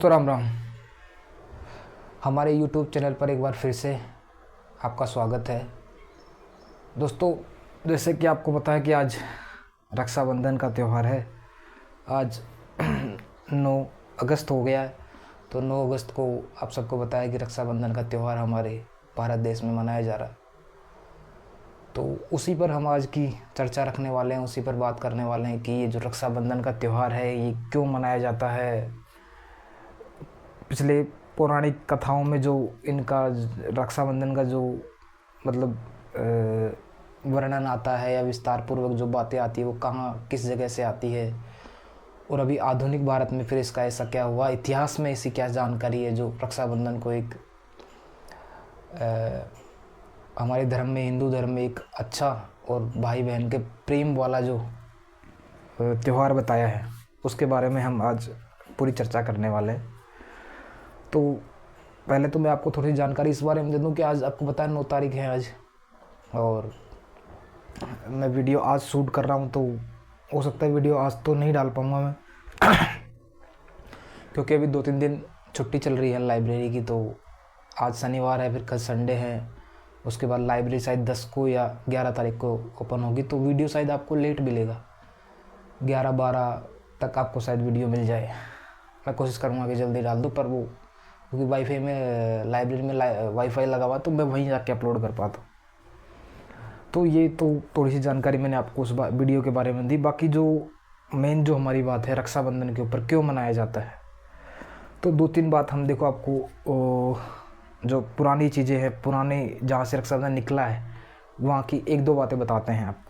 तो राम राम। हमारे YouTube channel पर एक बार फिर से आपका स्वागत है। दोस्तों, जैसे कि आपको पता है कि आज रक्षाबंधन का त्यौहार है। आज 9 अगस्त हो गया है। तो 9 अगस्त को आप सबको पता है कि रक्षाबंधन का त्यौहार हमारे भारत देश में मनाया जा रहा है। तो उसी पर हम आज की चर्चा रखने वाले हैं, उसी पर बात करने वाले हैं कि ये जो रक्षाबंधन का त्यौहार है ये क्यों मनाया जाता है। पिछले पौराणिक कथाओं में जो इनका रक्षाबंधन का जो मतलब वर्णन आता है या विस्तार पूर्वक जो बातें आती है वो कहाँ किस जगह से आती है, और अभी आधुनिक भारत में फिर इसका ऐसा क्या हुआ, इतिहास में ऐसी क्या जानकारी है जो रक्षाबंधन को एक हमारे धर्म में, हिंदू धर्म में एक अच्छा और भाई बहन के प्रेम वाला जो त्यौहार बताया है, उसके बारे में हम आज पूरी चर्चा करने वाले हैं। तो पहले तो मैं आपको थोड़ी जानकारी इस बारे में दे दूं कि आज आपको पता है 9 तारीख है आज, और मैं वीडियो आज शूट कर रहा हूं। तो हो सकता है वीडियो आज तो नहीं डाल पाऊंगा मैं क्योंकि अभी 2-3 दिन छुट्टी चल रही है लाइब्रेरी की। तो आज शनिवार है, फिर कल संडे है, उसके बाद लाइब्रेरी शायद 10 को या 11 तारीख को ओपन होगी। तो वीडियो शायद आपको लेट मिलेगा, 11-12 तक आपको शायद वीडियो मिल जाए। मैं कोशिश करूँगा कि जल्दी डाल दूँ, पर वो क्योंकि वाईफाई में लाइब्रेरी में वाईफाई लगा हुआ तो मैं वहीं जाके अपलोड कर पाता हूँ। तो ये तो थोड़ी सी जानकारी मैंने आपको उस वीडियो के बारे में दी। बाकी जो मेन जो हमारी बात है रक्षाबंधन के ऊपर क्यों मनाया जाता है, तो 2-3 बात हम देखो आपको जो पुरानी चीज़ें हैं, पुराने जहाँ से रक्षाबंधन निकला है वहाँ की 1-2 बातें बताते हैं आपको।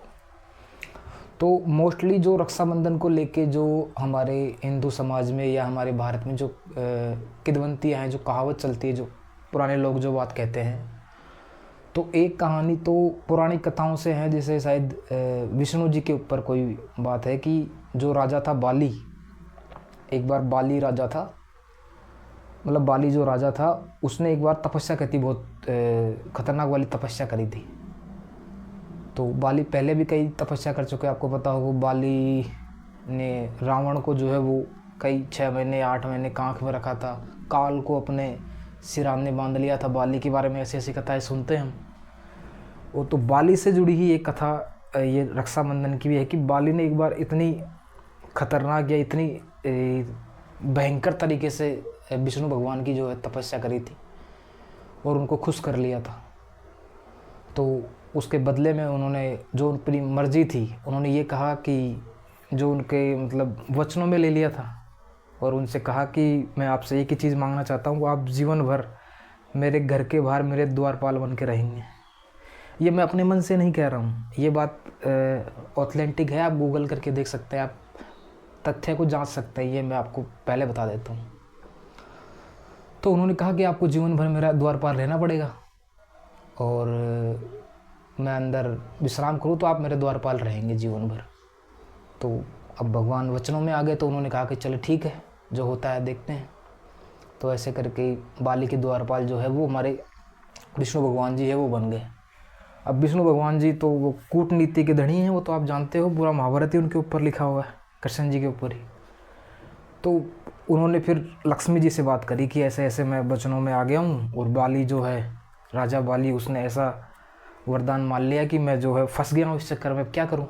तो मोस्टली जो रक्षाबंधन को लेके जो हमारे हिंदू समाज में या हमारे भारत में जो किंवदंतियाँ हैं, जो कहावत चलती है, जो पुराने लोग जो बात कहते हैं, तो एक कहानी तो पुरानी कथाओं से है। जैसे शायद विष्णु जी के ऊपर कोई बात है कि जो राजा था बाली, एक बार बाली राजा था, मतलब बाली जो राजा था उसने एक बार तपस्या की थी, बहुत खतरनाक वाली तपस्या करी थी। तो बाली पहले भी कई तपस्या कर चुके हैं, आपको पता होगा। बाली ने रावण को जो है वो कई 6 महीने 8 महीने कांख में रखा था, काल को अपने सिराने बांध लिया था। बाली के बारे में ऐसी ऐसी कथाएं सुनते हैं हम। वो तो बाली से जुड़ी ही एक कथा ये रक्षाबंधन की भी है कि बाली ने एक बार इतनी खतरनाक या इतनी भयंकर तरीके से विष्णु भगवान की जो है तपस्या करी थी और उनको खुश कर लिया था। तो उसके बदले में उन्होंने जो अपनी मर्जी थी, उन्होंने ये कहा कि जो उनके मतलब वचनों में ले लिया था, और उनसे कहा कि मैं आपसे एक ही चीज़ मांगना चाहता हूँ, आप जीवन भर मेरे घर के बाहर मेरे द्वारपाल बन के रहेंगे। ये मैं अपने मन से नहीं कह रहा हूँ, ये बात ऑथेंटिक है, आप गूगल करके देख सकते हैं, आप तथ्य को जांच सकते हैं, ये मैं आपको पहले बता देता हूँ। तो उन्होंने कहा कि आपको जीवन भर मेरा द्वारपाल रहना पड़ेगा, और मैं अंदर विश्राम करूँ तो आप मेरे द्वारपाल रहेंगे जीवन भर। तो अब भगवान वचनों में आ गए, तो उन्होंने कहा कि चलो ठीक है, जो होता है देखते हैं। तो ऐसे करके बाली के द्वारपाल जो है वो हमारे विष्णु भगवान जी है, वो बन गए। अब विष्णु भगवान जी तो वो कूटनीति के धनी हैं, वो तो आप जानते हो, पूरा महाभारत ही उनके ऊपर लिखा हुआ है, कृष्ण जी के ऊपर ही। तो उन्होंने फिर लक्ष्मी जी से बात करी कि ऐसे ऐसे मैं वचनों में आ गया हूँ, और बाली जो है राजा बाली उसने ऐसा वरदान मान लिया कि मैं जो है फंस गया हूँ इस चक्कर में, क्या करूँ।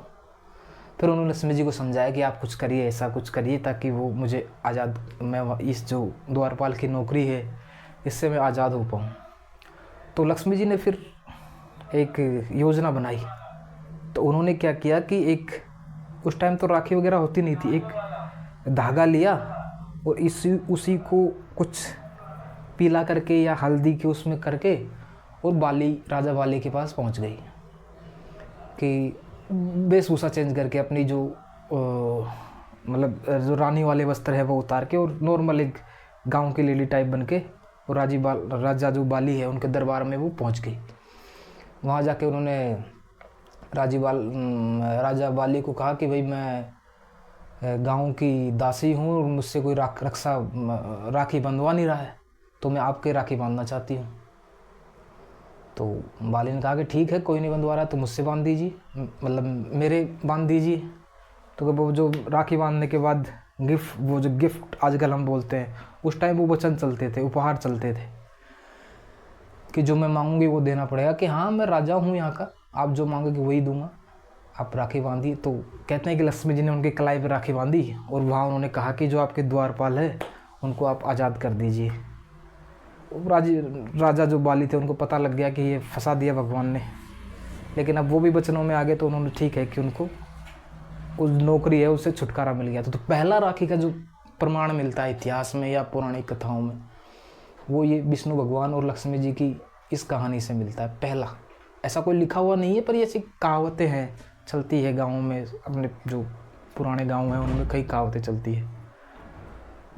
फिर उन्होंने लक्ष्मी जी को समझाया कि आप कुछ करिए, ऐसा कुछ करिए ताकि वो मुझे आज़ाद, मैं इस जो द्वारपाल की नौकरी है इससे मैं आज़ाद हो पाऊँ। तो लक्ष्मी जी ने फिर एक योजना बनाई। तो उन्होंने क्या किया कि एक उस टाइम तो राखी वगैरह होती नहीं थी, एक धागा लिया और उसी को कुछ पीला करके या हल्दी के उसमें करके और बाली राजा बाली के पास पहुंच गई कि वेशभूषा चेंज करके अपनी जो मतलब जो रानी वाले वस्त्र है वो उतार के, और नॉर्मल एक गांव की लेडी टाइप बन के, और राजा जो बाली है उनके दरबार में वो पहुंच गई। वहाँ जाके उन्होंने राजा बाली को कहा कि भाई मैं गांव की दासी हूँ और मुझसे कोई राखी बंधवा नहीं रहा है, तो मैं आपके राखी बांधना चाहती हूँ। तो बाली ने कहा कि ठीक है, कोई नहीं बंधवा रहा तो मुझसे बांध दीजिए, मतलब मेरे बांध दीजिए। तो वो जो राखी बांधने के बाद वो जो गिफ्ट आजकल हम बोलते हैं उस टाइम वो वचन चलते थे, उपहार चलते थे कि जो मैं मांगूंगी वो देना पड़ेगा, कि हाँ मैं राजा हूँ यहाँ का, आप जो मांगोगे वही दूंगा। आप राखी बांधी, तो कहते हैं कि लक्ष्मी जी ने उनके कलाई पर राखी बांधी और वहाँ उन्होंने कहा कि जो आपके द्वारपाल है उनको आप आज़ाद कर दीजिए। राजा जो बाली थे उनको पता लग गया कि ये फंसा दिया भगवान ने, लेकिन अब वो भी वचनों में आ गए, तो उन्होंने ठीक है कि उनको उस नौकरी है उससे छुटकारा मिल गया। तो पहला राखी का जो प्रमाण मिलता है इतिहास में या पौराणिक कथाओं में, वो ये विष्णु भगवान और लक्ष्मी जी की इस कहानी से मिलता है। पहला ऐसा कोई लिखा हुआ नहीं है, पर ये ऐसी कहावतें हैं, चलती है गाँव में, अपने जो पुराने गाँव हैं उनमें कई कहावतें चलती है।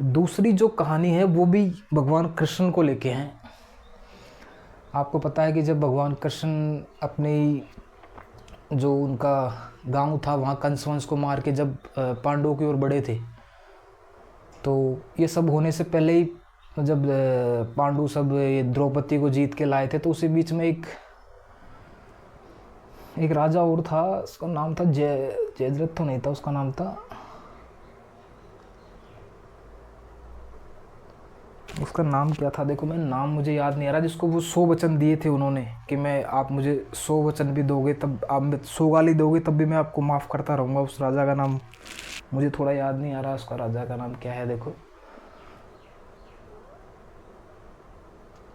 दूसरी जो कहानी है वो भी भगवान कृष्ण को लेके हैं। आपको पता है कि जब भगवान कृष्ण अपनी जो उनका गांव था वहाँ कंस वंश को मार के जब पांडवों की ओर बढ़े थे, तो ये सब होने से पहले ही जब पांडु सब ये द्रौपदी को जीत के लाए थे, तो उसी बीच में एक राजा और था, उसका नाम था जयद्रथ तो नहीं था, उसका नाम था, उसका नाम क्या था, देखो मैं नाम मुझे याद नहीं आ रहा, जिसको वो 100 वचन दिए थे उन्होंने कि मैं, आप मुझे 100 वचन भी दोगे तब, आप 100 गाली दोगे तब भी मैं आपको माफ़ करता रहूँगा। उस राजा का नाम मुझे थोड़ा याद नहीं आ रहा, उसका राजा का नाम क्या है, देखो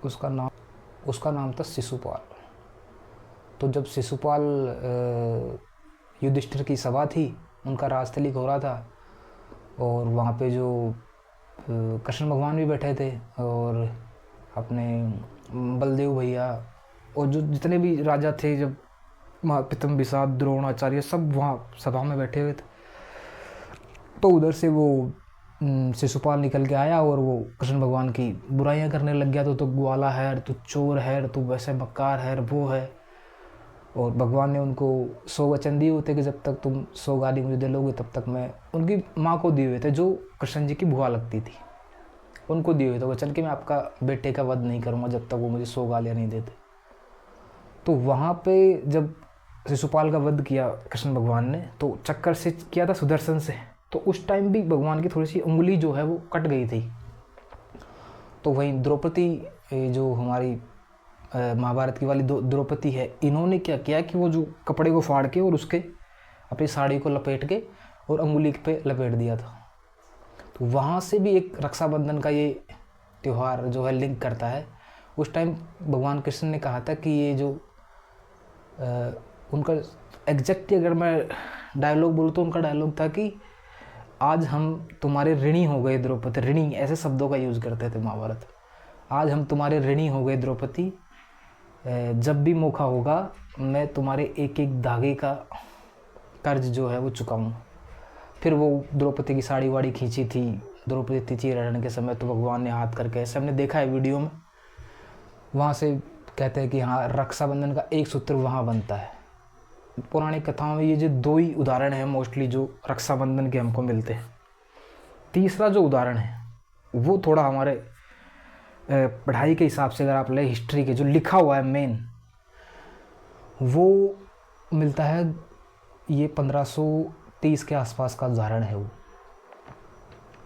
उसका नाम था शिशुपाल। तो जब शिशुपाल युधिष्ठिर की सभा थी, उनका राजतिलक हो रहा था, और वहाँ पे जो कृष्ण भगवान भी बैठे थे और अपने बलदेव भैया और जो जितने भी राजा थे, जब पितम विषाद द्रोणाचार्य सब वहाँ सभा में बैठे हुए थे, तो उधर से वो शिशुपाल निकल के आया और वो कृष्ण भगवान की बुराइयां करने लग गया। तो ग्वाला है, तू चोर है, तू वैसे मक्कार है, वो है। और भगवान ने उनको 100 वचन दिए होते कि जब तक तुम 100 गाली मुझे दे लोगे तब तक मैं, उनकी माँ को दिए हुए थे जो कृष्ण जी की बुआ लगती थी, उनको दिए हुए थे वचन कि मैं आपका बेटे का वध नहीं करूँगा जब तक वो मुझे 100 गालियाँ नहीं देते। तो वहाँ पे जब शिशुपाल का वध किया कृष्ण भगवान ने, तो चक्कर से किया था सुदर्शन से, तो उस टाइम भी भगवान की थोड़ी सी उंगली जो है वो कट गई थी। तो वहीं द्रौपदी, जो हमारी महाभारत की वाली द्रौपदी है, इन्होंने क्या किया कि वो जो कपड़े को फाड़ के और उसके अपनी साड़ी को लपेट के और अंगुली पे लपेट दिया था। तो वहाँ से भी एक रक्षाबंधन का ये त्यौहार जो है लिंक करता है। उस टाइम भगवान कृष्ण ने कहा था कि ये जो उनका एग्जैक्टली अगर मैं डायलॉग बोलूँ तो उनका डायलॉग था कि आज हम तुम्हारे ऋणी हो गए द्रौपदी, ऋणी ऐसे शब्दों का यूज़ करते थे महाभारत। आज हम तुम्हारे ऋणी हो गए द्रौपदी, जब भी मौका होगा मैं तुम्हारे एक एक धागे का कर्ज जो है वो चुकाऊँ। फिर वो द्रौपदी की साड़ी वाड़ी खींची थी, द्रौपदी तिथि रहने के समय, तो भगवान ने हाथ करके, ऐसे हमने देखा है वीडियो में, वहाँ से कहते हैं कि हाँ रक्षाबंधन का एक सूत्र वहाँ बनता है। पौराणिक कथाओं में ये जो 2 ही उदाहरण हैं मोस्टली जो रक्षाबंधन के हमको मिलते हैं। तीसरा जो उदाहरण है वो थोड़ा हमारे पढ़ाई के हिसाब से अगर आप ले हिस्ट्री के जो लिखा हुआ है मेन, वो मिलता है, ये 1530 के आसपास का उदाहरण है। वो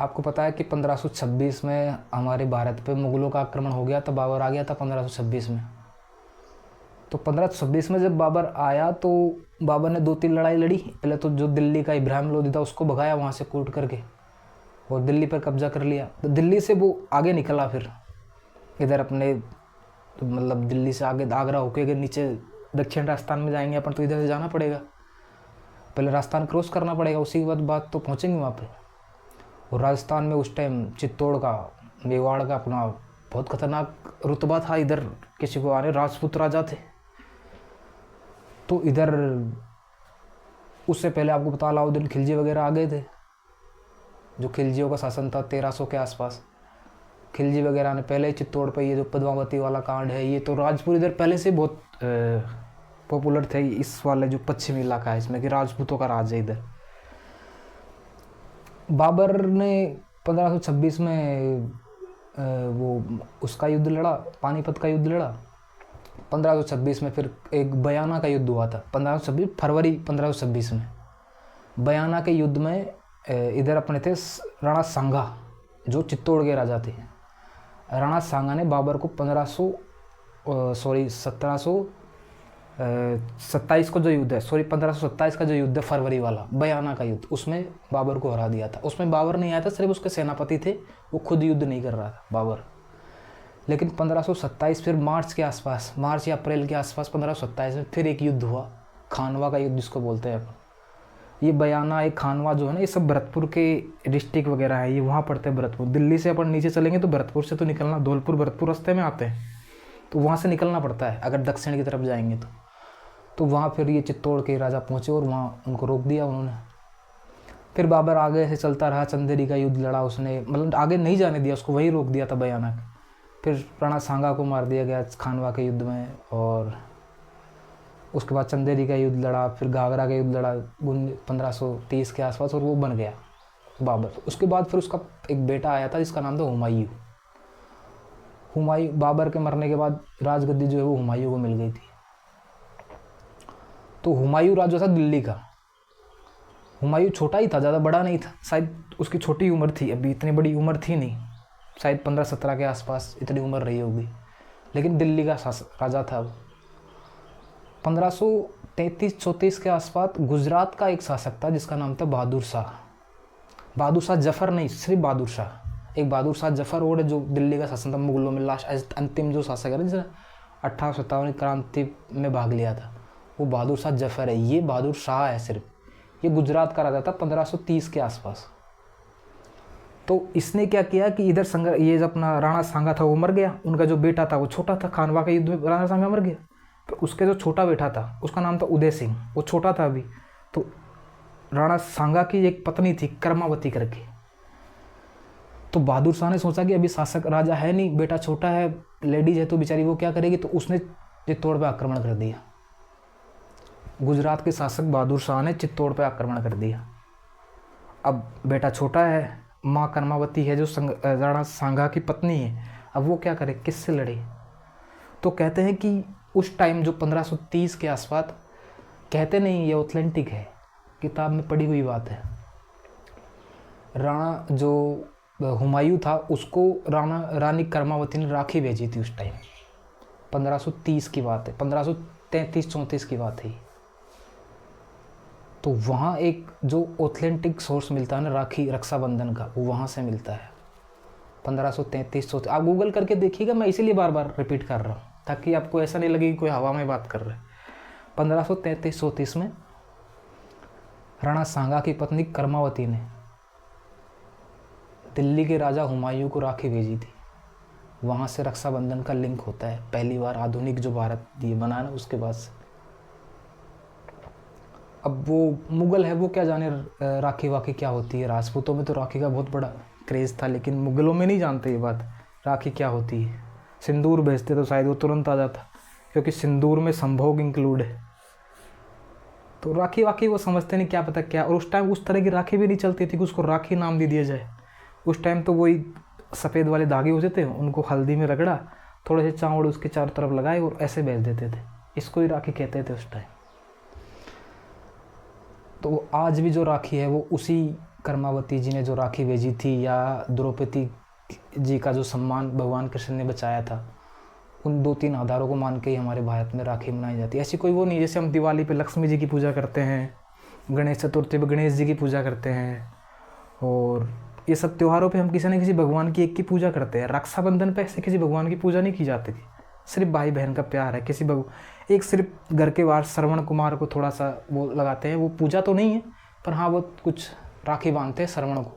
आपको पता है कि 1526 में हमारे भारत पे मुग़लों का आक्रमण हो गया था, बाबर आ गया था 1526 में। तो 1526 में जब बाबर आया तो बाबर ने 2-3 लड़ाई लड़ी। पहले तो जो दिल्ली का इब्राहिम लोदी था उसको भगाया वहाँ से कूट करके और दिल्ली पर कब्जा कर लिया। तो दिल्ली से वो आगे निकला, फिर इधर अपने मतलब दिल्ली से आगे आगरा होके अगर नीचे दक्षिण राजस्थान में जाएंगे अपन तो इधर से जाना पड़ेगा, पहले राजस्थान क्रॉस करना पड़ेगा, उसी के बाद बात तो पहुँचेंगे वहाँ पे। और राजस्थान में उस टाइम चित्तौड़ का, मेवाड़ का अपना बहुत खतरनाक रुतबा था, इधर किसी को आने, राजपूत राजा थे। तो इधर उससे पहले आपको पता अलाउद्दीन खिलजी वगैरह आ गए थे, जो खिलजियों का शासन था 1300 के आसपास। खिलजी वगैरह ने पहले ही चित्तौड़ पे ये जो पद्मावती वाला कांड है, ये तो राजपूत इधर पहले से बहुत पॉपुलर थे, इस वाले जो पश्चिमी इलाका है इसमें कि राजपूतों का राज है इधर। बाबर ने 1526 में वो उसका युद्ध लड़ा, पानीपत का युद्ध लड़ा। 1526 में फिर एक बयाना का युद्ध हुआ था, 1526 फरवरी 1526 में बयाना के युद्ध में इधर अपने थे राणा सांगा, जो चित्तौड़ के राजा थे। राणा सांगा ने बाबर को 1727 को जो युद्ध है, 1527 का जो युद्ध है, फरवरी वाला बयाना का युद्ध, उसमें बाबर को हरा दिया था। उसमें बाबर नहीं आया था, सिर्फ उसके सेनापति थे, वो खुद युद्ध नहीं कर रहा था बाबर। लेकिन 1527 फिर मार्च के आसपास, मार्च या अप्रैल के आसपास 1527 में फिर एक युद्ध हुआ, खानवा का युद्ध जिसको बोलते हैं अपन। ये बयाना, एक खानवा जो है ना, ये सब भरतपुर के डिस्ट्रिक्ट वगैरह है, ये वहाँ पड़ते हैं भरतपुर। दिल्ली से अपन नीचे चलेंगे तो भरतपुर से तो निकलना, धौलपुर भरतपुर रास्ते में आते हैं, तो वहाँ से निकलना पड़ता है अगर दक्षिण की तरफ जाएंगे तो वहाँ फिर ये चित्तौड़ के राजा पहुँचे और वहाँ उनको रोक दिया उन्होंने। फिर बाबर आगे से चलता रहा, चंदेरी का युद्ध लड़ा उसने, मतलब आगे नहीं जाने दिया उसको, वही रोक दिया था बयाना। फिर राणा सांगा को मार दिया गया खानवा के युद्ध में, और उसके बाद चंदेरी का युद्ध लड़ा, फिर घाघरा का युद्ध लड़ा 1530 के आसपास, और वो बन गया बाबर। उसके बाद फिर उसका एक बेटा आया था जिसका नाम था हुमायूं। बाबर के मरने के बाद राजगद्दी जो है वो हुमायूं को मिल गई थी। तो हुमायूं राजा था दिल्ली का। हुमायूं छोटा ही था, ज़्यादा बड़ा नहीं था, शायद उसकी छोटी उम्र थी, अभी इतनी बड़ी उम्र थी नहीं, शायद 15-17 के आसपास इतनी उम्र रही होगी, लेकिन दिल्ली का राजा था वो। 1533-34 के आसपास गुजरात का एक शासक था जिसका नाम था बहादुर शाह। बहादुर शाह जफ़र नहीं, सिर्फ बहादुर शाह। एक बहादुर शाह जफ़र और जो दिल्ली का शासन था मुगलों में, लास्ट अंतिम जो शासक है ना, जिसने 1857 क्रांति में भाग लिया था, वो बहादुर शाह जफ़र है। ये बहादुर शाह है सिर्फ, ये गुजरात का राजा था 1530 के आसपास। तो इसने क्या किया कि इधर ये जो अपना राणा सांगा था वो मर गया, उनका जो बेटा था वो छोटा था, खानवा के युद्ध में राणा सांगा मर गया। तो उसके जो छोटा बेटा था उसका नाम था उदय सिंह, वो छोटा था अभी। तो राणा सांगा की एक पत्नी थी कर्मावती करके, तो बहादुर शाह ने सोचा कि अभी शासक राजा है नहीं, बेटा छोटा है, लेडीज है तो बेचारी वो क्या करेगी, तो उसने चित्तौड़ पे आक्रमण कर दिया। गुजरात के शासक बहादुर शाह ने चित्तौड़ पे आक्रमण कर दिया। अब बेटा छोटा है, माँ कर्मावती है जो राणा सांगा की पत्नी है, अब वो क्या करे, किससे लड़े। तो कहते हैं कि उस टाइम जो 1530 के आसपास, कहते नहीं, ये ऑथेंटिक है, किताब में पढ़ी हुई बात है, राणा जो हुमायूं था उसको रानी कर्मावती ने राखी भेजी थी उस टाइम। 1530 की बात है, 1533-34 की बात है। तो वहाँ एक जो ऑथेंटिक सोर्स मिलता है ना राखी रक्षाबंधन का, वो वहाँ से मिलता है 1533-34। आप गूगल करके देखिएगा, मैं इसीलिए बार बार रिपीट कर रहा हूँ ताकि आपको ऐसा नहीं लगे कि कोई हवा में बात कर रहा है। 1533-34 में राणा सांगा की पत्नी कर्मावती ने दिल्ली के राजा हुमायूं को राखी भेजी थी। वहाँ से रक्षाबंधन का लिंक होता है, पहली बार आधुनिक जो भारत ये बना ना उसके बाद से। अब वो मुग़ल है, वो क्या जाने राखी वाखी क्या होती है। राजपूतों में तो राखी का बहुत बड़ा क्रेज़ था, लेकिन मुग़लों में नहीं जानते ये बात, राखी क्या होती है। सिंदूर भेजते तो शायद वो तुरंत आ जाता, क्योंकि सिंदूर में संभोग इंक्लूड है। तो राखी वाखी वो समझते नहीं, क्या पता क्या। और उस टाइम उस तरह की राखी भी नहीं चलती थी कि उसको राखी नाम दे दिया जाए। उस टाइम तो वही सफ़ेद वाले धागे होते थे, उनको हल्दी में रगड़ा, थोड़े से चावल उसके चारों तरफ लगाए और ऐसे भेज देते थे, इसको ही राखी कहते थे उस टाइम। तो आज भी जो राखी है वो उसी कर्मावती जी ने जो राखी भेजी थी, या द्रौपदी जी का जो सम्मान भगवान कृष्ण ने बचाया था, उन 2-3 आधारों को मान के ही हमारे भारत में राखी मनाई जाती है। ऐसी कोई वो नहीं, जैसे हम दिवाली पे लक्ष्मी जी की पूजा करते हैं, गणेश चतुर्थी पे गणेश जी की पूजा करते हैं, और ये सब त्योहारों पे हम किसी न किसी भगवान की एक की पूजा करते हैं। रक्षाबंधन पे ऐसे किसी भगवान की पूजा नहीं की जाती थी, सिर्फ भाई बहन का प्यार है। किसी एक सिर्फ घर के बाहर श्रवण कुमार को थोड़ा सा वो लगाते हैं, वो पूजा तो नहीं है, पर हाँ वो कुछ राखी बांधते हैं श्रवण को,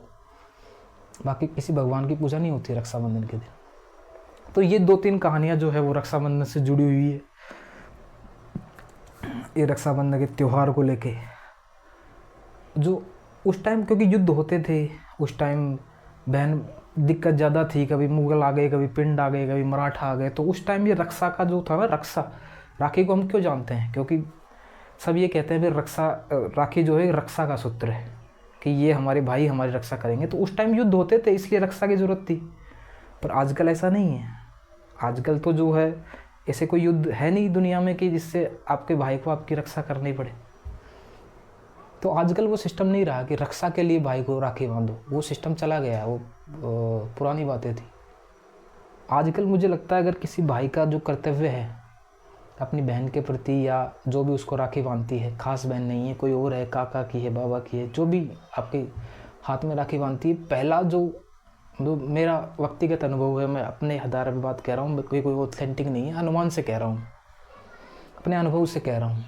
बाकी किसी भगवान की पूजा नहीं होती है रक्षाबंधन के दिन। तो ये 2-3 कहानियाँ जो है वो रक्षाबंधन से जुड़ी हुई है, ये रक्षाबंधन के त्यौहार को लेके। जो उस टाइम क्योंकि युद्ध होते थे, उस टाइम बहन दिक्कत ज़्यादा थी, कभी मुग़ल आ गए, कभी पिंड आ गए, कभी मराठा आ गए, तो उस टाइम ये रक्षा का जो था ना, रक्षा, राखी को हम क्यों जानते हैं, क्योंकि सब ये कहते हैं फिर राखी जो है रक्षा का सूत्र है, कि ये हमारे भाई हमारी रक्षा करेंगे। तो उस टाइम युद्ध होते थे इसलिए रक्षा की ज़रूरत थी, पर आजकल ऐसा नहीं है। आजकल तो जो है ऐसे कोई युद्ध है नहीं दुनिया में कि जिससे आपके भाई को आपकी रक्षा करनी पड़े। तो आजकल वो सिस्टम नहीं रहा कि रक्षा के लिए भाई को राखी बांधो, वो सिस्टम चला गया है, वो पुरानी बातें थी। आजकल मुझे लगता है अगर किसी भाई का जो कर्तव्य है अपनी बहन के प्रति, या जो भी उसको राखी बांधती है, खास बहन नहीं है, कोई और है, काका की है, बाबा की है, जो भी आपके हाथ में राखी बांधती है, पहला जो मेरा व्यक्तिगत अनुभव है, मैं अपने आधार पर बात कह रहा हूँ, कोई ऑथेंटिक नहीं है, अनुमान से कह रहा हूँ, अपने अनुभव से कह रहा हूँ।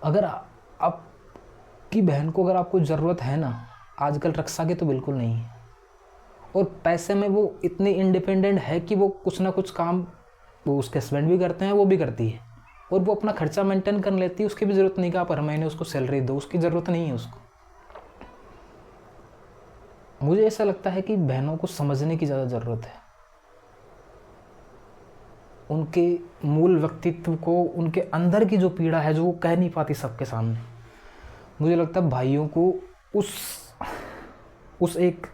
अगर आपकी बहन को अगर आपको ज़रूरत है ना, आजकल रक्षा की तो बिल्कुल नहीं है, और पैसे में वो इतनी इंडिपेंडेंट है कि वो कुछ ना कुछ काम वो उसके हस्बैंड भी करते हैं, वो भी करती है, और वो अपना खर्चा मेंटेन कर लेती है, उसकी भी ज़रूरत नहीं कि आप हर महीने उसको सैलरी दो, उसकी ज़रूरत नहीं है उसको। मुझे ऐसा लगता है कि बहनों को समझने की ज़्यादा ज़रूरत है, उनके मूल व्यक्तित्व को, उनके अंदर की जो पीड़ा है जो वो कह नहीं पाती सबके सामने। मुझे लगता है भाइयों को उस एक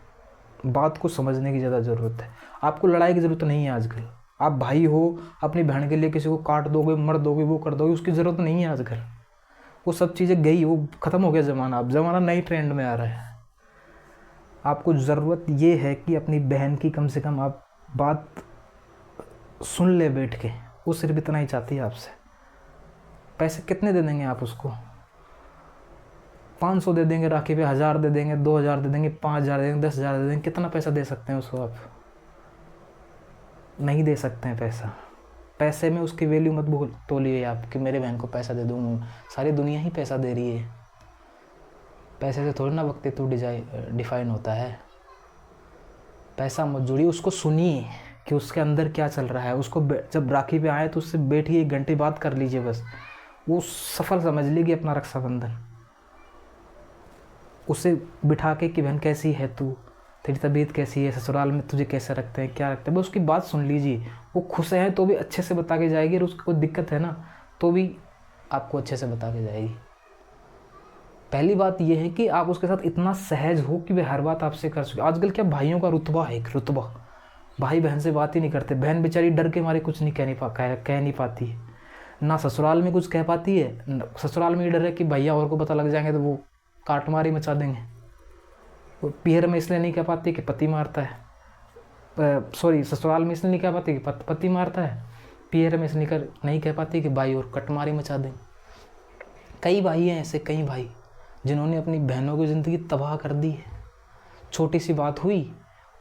बात को समझने की ज़्यादा ज़रूरत है। आपको लड़ाई की ज़रूरत नहीं है आजकल, आप भाई हो, अपनी बहन के लिए किसी को काट दोगे, मर दोगे, वो कर दोगे, उसकी ज़रूरत नहीं है आजकल। वो सब चीज़ें गई, वो ख़त्म हो गया ज़माना, अब ज़माना नई ट्रेंड में आ रहा है। आपको ज़रूरत ये है कि अपनी बहन की कम से कम आप बात सुन ले बैठ के, वो सिर्फ इतना ही चाहती है आपसे। पैसे कितने दे देंगे आप उसको? 500 दे देंगे राखी पे, 1000 दे देंगे, 2000 दे देंगे, 5000 दे देंगे, 10,000 दे देंगे, कितना पैसा दे सकते हैं उसको आप? नहीं दे सकते हैं पैसा। पैसे में उसकी वैल्यू मत भूल तोलिए आप कि मेरे बहन को पैसा दे दूँ, सारी दुनिया ही पैसा दे रही है। पैसे से थोड़ी ना व्यक्तित्व डिफाइन होता है। पैसा मत जोड़िए, उसको सुनिए कि उसके अंदर क्या चल रहा है। उसको जब राखी पे आए तो उससे बैठिए, 1 घंटे बात कर लीजिए बस, वो सफल समझ लेगी अपना रक्षाबंधन। उसे बिठा के कि बहन कैसी है तू, तेरी तबीयत कैसी है, ससुराल में तुझे कैसे रखते हैं, क्या रखते हैं, बस उसकी बात सुन लीजिए। वो खुश है तो भी अच्छे से बता के जाएगी, और उसको कोई दिक्कत है ना तो भी आपको अच्छे से बता के जाएगी। पहली बात यह है कि आप उसके साथ इतना सहज हो कि वे हर बात आपसे कर सके। आजकल क्या भाइयों का रुतबा है, एक रुतबा, भाई बहन से बात ही नहीं करते। बहन बेचारी डर के मारे कुछ नहीं कह नहीं पाती है, ना ससुराल में कुछ कह पाती है। ससुराल में ये डर है कि भैया और को पता लग जाएंगे तो वो काटमारी मचा देंगे। वो पीहर में इसलिए नहीं कह पाती कि पति मारता है, ससुराल में इसलिए नहीं कह पाती कि पति मारता है, पीहर में इसलिए नहीं कह पाती कि भाई और कटमारी मचा देंगे। कई भाई हैं ऐसे, कई भाई जिन्होंने अपनी बहनों की ज़िंदगी तबाह कर दी है। छोटी सी बात हुई,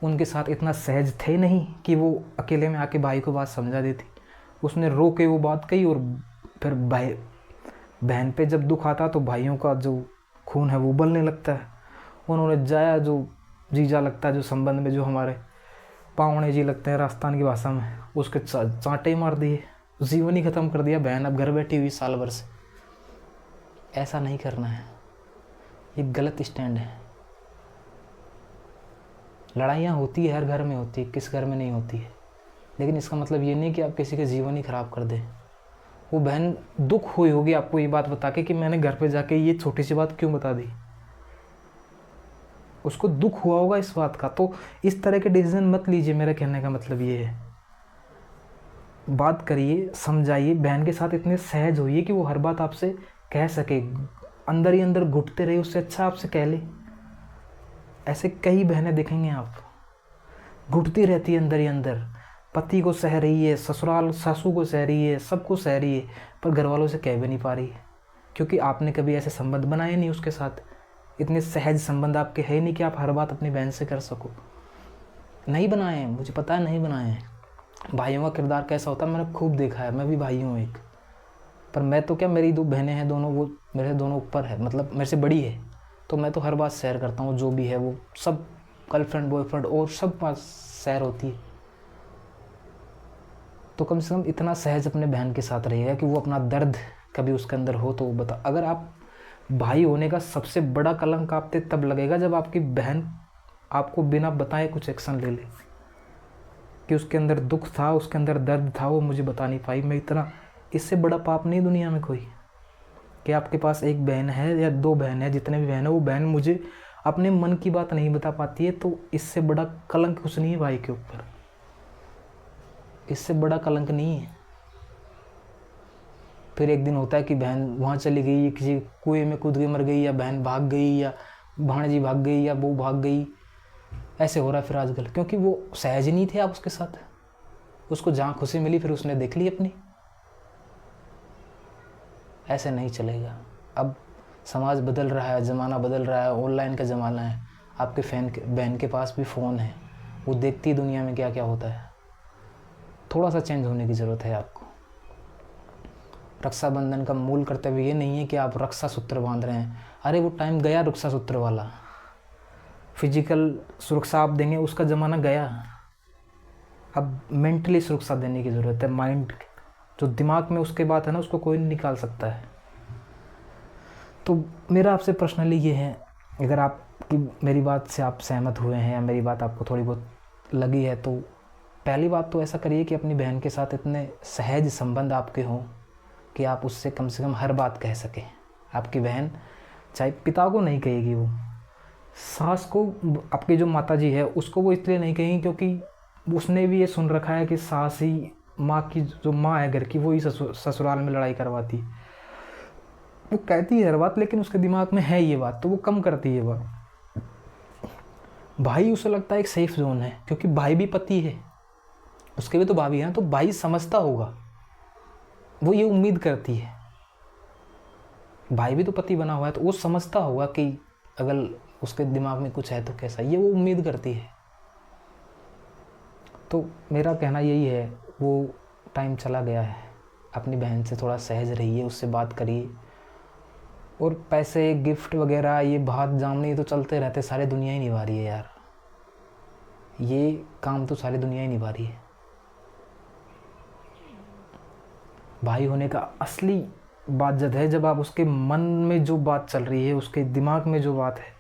उनके साथ इतना सहज थे नहीं कि वो अकेले में आके भाई को बात समझा देती। उसने रो के वो बात कही, और फिर बहन पे जब दुख आता तो भाइयों का जो खून है वो उबलने लगता है। उन्होंने जाया, जो जीजा लगता है जो संबंध में, जो हमारे पावणे जी लगते हैं राजस्थान की भाषा में, उसके चांटे मार दिए, जीवन ही ख़त्म कर दिया। बहन अब घर बैठी हुई साल भर से। ऐसा नहीं करना है, ये गलत स्टैंड है। लड़ाइयाँ होती है, हर घर में होती है, किस घर में नहीं होती है, लेकिन इसका मतलब ये नहीं कि आप किसी का जीवन ही ख़राब कर दें। वो बहन दुख हुई होगी आपको ये बात बता के कि मैंने घर पे जाके ये छोटी सी बात क्यों बता दी, उसको दुख हुआ होगा इस बात का। तो इस तरह के डिसीजन मत लीजिए, मेरा कहने का मतलब ये है। बात करिए, समझाइए, बहन के साथ इतने सहज होइए कि वो हर बात आपसे कह सके। अंदर ही अंदर घुटते रहे, उससे अच्छा आपसे कह ले। ऐसे कई बहनें देखेंगे आप, घुटती रहती है अंदर ही अंदर, पति को सह रही है, ससुराल सासू को सह रही है, सबको सह रही है, पर घर वालों से कह भी नहीं पा रही है, क्योंकि आपने कभी ऐसे संबंध बनाए नहीं उसके साथ। इतने सहज संबंध आपके है नहीं कि आप हर बात अपनी बहन से कर सको। नहीं बनाए हैं, मुझे पता है नहीं बनाए हैं। भाइयों का किरदार कैसा होता है मैंने खूब देखा है, मैं भी भाई हूँ एक। पर मैं तो क्या, मेरी 2 बहनें हैं, दोनों वो मेरे दोनों ऊपर है, मतलब मेरे से बड़ी है, तो मैं तो हर बात शेयर करता हूँ, जो भी है वो सब, गर्लफ्रेंड बॉयफ्रेंड और सब बात शेयर होती है। तो कम से कम इतना सहज अपने बहन के साथ रहिएगा कि वो अपना दर्द कभी उसके अंदर हो तो वो बता। अगर आप भाई होने का सबसे बड़ा कलंक आप पे तब लगेगा जब आपकी बहन आपको बिना बताए कुछ एक्शन ले ले, कि उसके अंदर दुख था, उसके अंदर दर्द था, वो मुझे बता नहीं पाई। मैं इतना, इससे बड़ा पाप नहीं दुनिया में कोई, कि आपके पास एक बहन है या 2 बहन है, जितने भी बहन है, वो बहन मुझे अपने मन की बात नहीं बता पाती है, तो इससे बड़ा कलंक कुछ नहीं है भाई के ऊपर, इससे बड़ा कलंक नहीं है। फिर एक दिन होता है कि बहन वहाँ चली गई, या किसी कुएं में कूद के मर गई, या बहन भाग गई, या भाणजी भाग गई, या वो भाग गई। ऐसे हो रहा है फिर आजकल, क्योंकि वो सहज नहीं थे आप उसके साथ। उसको जहाँ खुशी मिली फिर उसने देख ली अपनी। ऐसे नहीं चलेगा। अब समाज बदल रहा है, ज़माना बदल रहा है, ऑनलाइन का ज़माना है। आपके बहन के पास भी फ़ोन है, वो देखती दुनिया में क्या क्या होता है। थोड़ा सा चेंज होने की ज़रूरत है आपको। रक्षाबंधन का मूल कर्तव्य ये नहीं है कि आप रक्षा सूत्र बांध रहे हैं। अरे वो टाइम गया रक्षा सूत्र वाला। फिजिकल सुरक्षा आप देंगे, उसका ज़माना गया। अब मेंटली सुरक्षा देने की ज़रूरत है। माइंड जो दिमाग में उसके बात है ना, उसको कोई नहीं निकाल सकता है। तो मेरा आपसे पर्सनली ये है, अगर आपकी मेरी बात से आप सहमत हुए हैं या मेरी बात आपको थोड़ी बहुत लगी है, तो पहली बात तो ऐसा करिए कि अपनी बहन के साथ इतने सहज संबंध आपके हों कि आप उससे कम से कम हर बात कह सकें। आपकी बहन चाहे पिता को नहीं कहेगी, वो सास को, आपकी जो माता जी है उसको वो इसलिए नहीं कहेंगी क्योंकि उसने भी ये सुन रखा है कि सास ही, माँ की जो माँ है घर की, वो ही ससुराल में लड़ाई करवाती। वो कहती है हर बात, लेकिन उसके दिमाग में है ये बात, तो वो कम करती है बात। भाई उसे लगता है एक सेफ जोन है, क्योंकि भाई भी पति है, उसके भी तो भाभी हैं, तो भाई समझता होगा, वो ये उम्मीद करती है। भाई भी तो पति बना हुआ है, तो वो समझता होगा कि अगर उसके दिमाग में कुछ है तो कैसा, ये वो उम्मीद करती है। तो मेरा कहना यही है, वो टाइम चला गया है। अपनी बहन से थोड़ा सहज रहिए, उससे बात करिए। और पैसे, गिफ्ट वगैरह, ये भात जामनी तो चलते रहते, सारी दुनिया ही निभा रही है यार। ये काम तो सारी दुनिया ही निभा रही है। भाई होने का असली बात जब है, जब आप उसके मन में जो बात चल रही है, उसके दिमाग में जो बात है,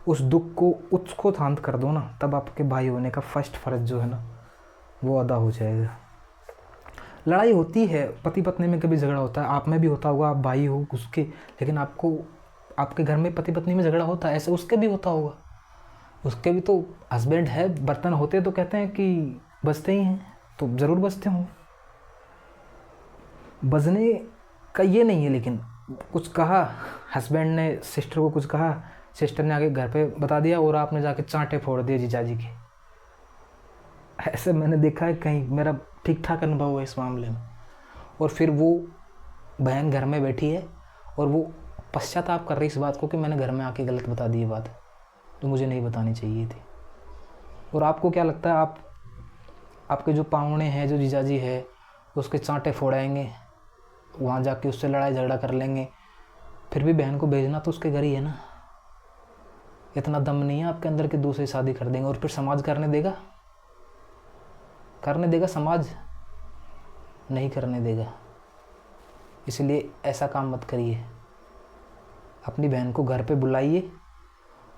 उस दुख को, उसको शांत कर दो ना, तब आपके भाई होने का फर्स्ट फर्ज जो है ना, वो अदा हो जाएगा। लड़ाई होती है, पति पत्नी में कभी झगड़ा होता है, आप में भी होता होगा, आप भाई हो उसके, लेकिन आपको, आपके घर में पति पत्नी में झगड़ा होता है, ऐसे उसके भी होता होगा। उसके भी तो हस्बैंड है, बर्तन होते तो कहते हैं कि बजते ही हैं, तो ज़रूर बजते हों। बजने का ये नहीं है, लेकिन कुछ कहा हस्बैंड ने, सिस्टर को कुछ कहा, सिस्टर ने आके घर पे बता दिया और आपने जाके चांटे फोड़ दिए जीजाजी के। ऐसे मैंने देखा है कहीं, मेरा ठीक ठाक अनुभव हुआ इस मामले में। और फिर वो बहन घर में बैठी है और वो पश्चाताप कर रही इस बात को कि मैंने घर में आके गलत बता दी बात, तो मुझे नहीं बतानी चाहिए थी। और आपको क्या लगता है, आप, आपके जो पाहुणे हैं, जो जीजाजी है, उसके चांटे फोड़ाएंगे, वहाँ जाके उससे लड़ाई झगड़ा कर लेंगे, फिर भी बहन को भेजना तो उसके घर ही है ना। इतना दम नहीं है आपके अंदर कि दूसरी शादी कर देंगे। और फिर समाज करने देगा? करने देगा समाज? नहीं करने देगा। इसलिए ऐसा काम मत करिए। अपनी बहन को घर पे बुलाइए,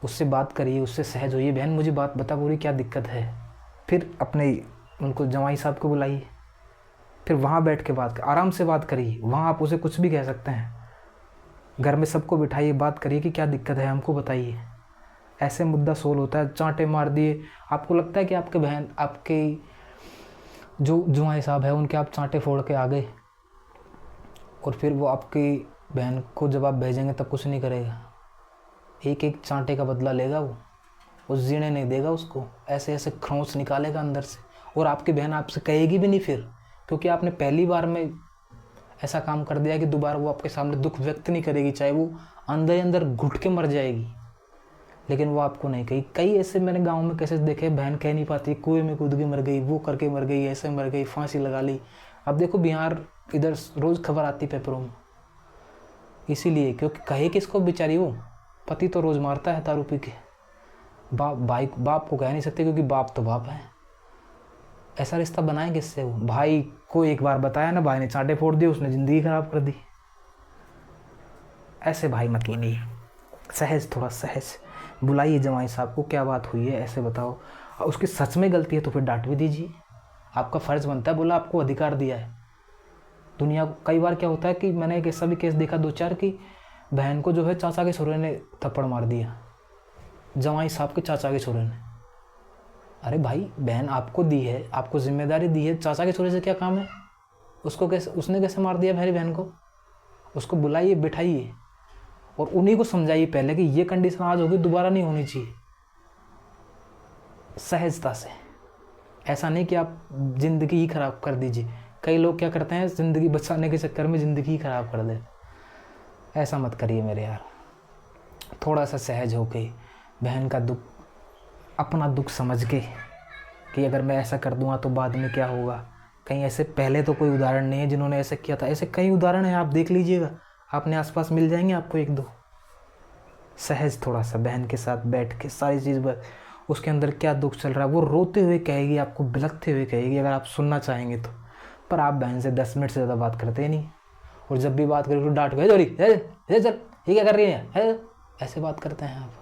उससे बात करिए, उससे सहज होइए, बहन मुझे बात बता पूरी, क्या दिक्कत है। फिर अपने उनको जवाई साहब को बुलाइए, फिर वहाँ बैठ के बात, आराम से बात करिए। वहाँ आप उसे कुछ भी कह सकते हैं। घर में सबको बिठाइए, बात करिए कि क्या दिक्कत है, हमको बताइए। ऐसे मुद्दा सोल्व होता है। चांटे मार दिए, आपको लगता है कि आपके बहन, आपके जो जुआई साहब है, उनके आप चांटे फोड़ के आ गए और फिर वो आपकी बहन को जब आप भेजेंगे तब कुछ नहीं करेगा। एक एक चांटे का बदला लेगा वो जीने नहीं देगा उसको, ऐसे ऐसे खरोंच निकालेगा अंदर से। और आपकी बहन आपसे कहेगी भी नहीं फिर, क्योंकि आपने पहली बार में ऐसा काम कर दिया कि दोबारा वो आपके सामने दुख व्यक्त नहीं करेगी, चाहे वो अंदर ही अंदर घुट के मर जाएगी, लेकिन वो आपको नहीं कही। कई ऐसे मैंने गांव में केसेस देखे, बहन कह नहीं पाती, कुएं में कूद के मर गई, वो करके मर गई, ऐसे मर गई, फांसी लगा ली। अब देखो बिहार, इधर रोज़ खबर आती पेपरों में। इसीलिए, क्योंकि कहे किसको बेचारी, वो पति तो रोज़ मारता है दारू पी के। बाप को कह नहीं सकते, क्योंकि बाप तो बाप है। ऐसा रिश्ता बनाए किससे? वो भाई को एक बार बताया ना, भाई ने चांटे फोड़ दिए, उसने ज़िंदगी खराब कर दी। ऐसे भाई मत बनिए। सहज, थोड़ा सहज बुलाइए जमाई साहब को, क्या बात हुई है ऐसे बताओ। और उसकी सच में गलती है तो फिर डांट भी दीजिए, आपका फ़र्ज़ बनता है। बोला आपको अधिकार दिया है दुनिया को। कई बार क्या होता है कि मैंने एक ऐसा भी केस देखा 2-4 की बहन को जो है चाचा के छोरे ने थप्पड़ मार दिया, जमाई साहब के चाचा के छोरे ने। अरे भाई, बहन आपको दी है, आपको जिम्मेदारी दी है, चाचा के छोरे से क्या काम है? उसको कैसे, उसने कैसे मार दिया मेरी बहन को? उसको बुलाइए, बिठाइए और उन्हीं को समझाइए पहले कि ये कंडीशन आज होगी, दोबारा नहीं होनी चाहिए। सहजता से, ऐसा नहीं कि आप ज़िंदगी ही ख़राब कर दीजिए। कई लोग क्या करते हैं, ज़िंदगी बचाने के चक्कर में ज़िंदगी ही ख़राब कर दे। ऐसा मत करिए मेरे यार। थोड़ा सा सहज होके, बहन का दुख अपना दुख समझ के कि अगर मैं ऐसा कर दूंगा तो बाद में क्या होगा। कहीं ऐसे पहले तो कोई उदाहरण नहीं है जिन्होंने ऐसे किया था, ऐसे कई उदाहरण हैं, आप देख लीजिएगा, अपने आसपास मिल जाएंगे आपको एक दो। सहज थोड़ा सा बहन के साथ बैठ के सारी चीज़, उसके अंदर क्या दुख चल रहा है वो रोते हुए कहेगी, आपको बिलखते हुए कहेगी, अगर आप सुनना चाहेंगे तो। पर आप बहन से 10 मिनट से ज़्यादा बात करते ही नहीं, और जब भी बात करें तो डांट गए, चल ये क्या कर रही है, ऐसे बात करते हैं आप।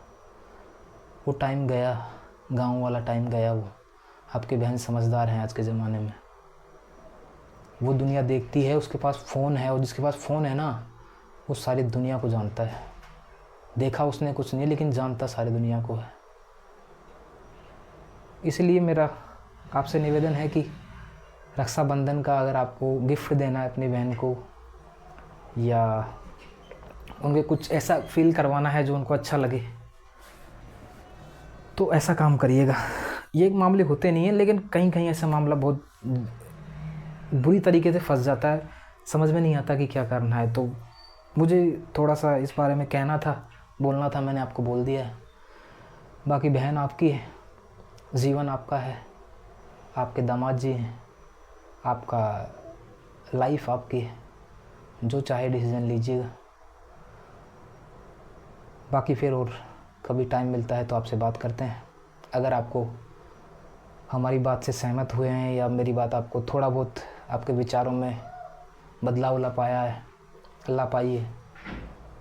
वो टाइम गया, गाँव वाला टाइम गया। वो आपकी बहन समझदार हैं आज के ज़माने में। वो दुनिया देखती है, उसके पास फ़ोन है, और जिसके पास फ़ोन है ना वो सारी दुनिया को जानता है। देखा उसने कुछ नहीं, लेकिन जानता सारी दुनिया को है। इसलिए मेरा आपसे निवेदन है कि रक्षाबंधन का अगर आपको गिफ्ट देना है अपनी बहन को, या उनके कुछ ऐसा फील करवाना है जो उनको अच्छा लगे, तो ऐसा काम करिएगा। ये एक मामले होते नहीं हैं, लेकिन कहीं कहीं ऐसा मामला बहुत बुरी तरीके से फंस जाता है, समझ में नहीं आता कि क्या करना है। तो मुझे थोड़ा सा इस बारे में कहना था, बोलना था, मैंने आपको बोल दिया है। बाकी बहन आपकी है, जीवन आपका है, आपके दामाद जी हैं, आपका लाइफ आपकी है, जो चाहे डिसीज़न लीजिएगा। बाकी फिर और कभी टाइम मिलता है तो आपसे बात करते हैं। अगर आपको हमारी बात से सहमत हुए हैं, या मेरी बात आपको थोड़ा बहुत आपके विचारों में बदलाव ला पाई है,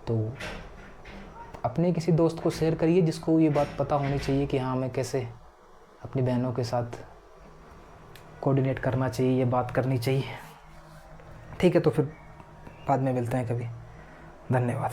तो अपने किसी दोस्त को शेयर करिए जिसको ये बात पता होनी चाहिए कि हाँ, हमें कैसे अपनी बहनों के साथ कोऑर्डिनेट करना चाहिए, ये बात करनी चाहिए। ठीक है, तो फिर बाद में मिलते हैं कभी। धन्यवाद।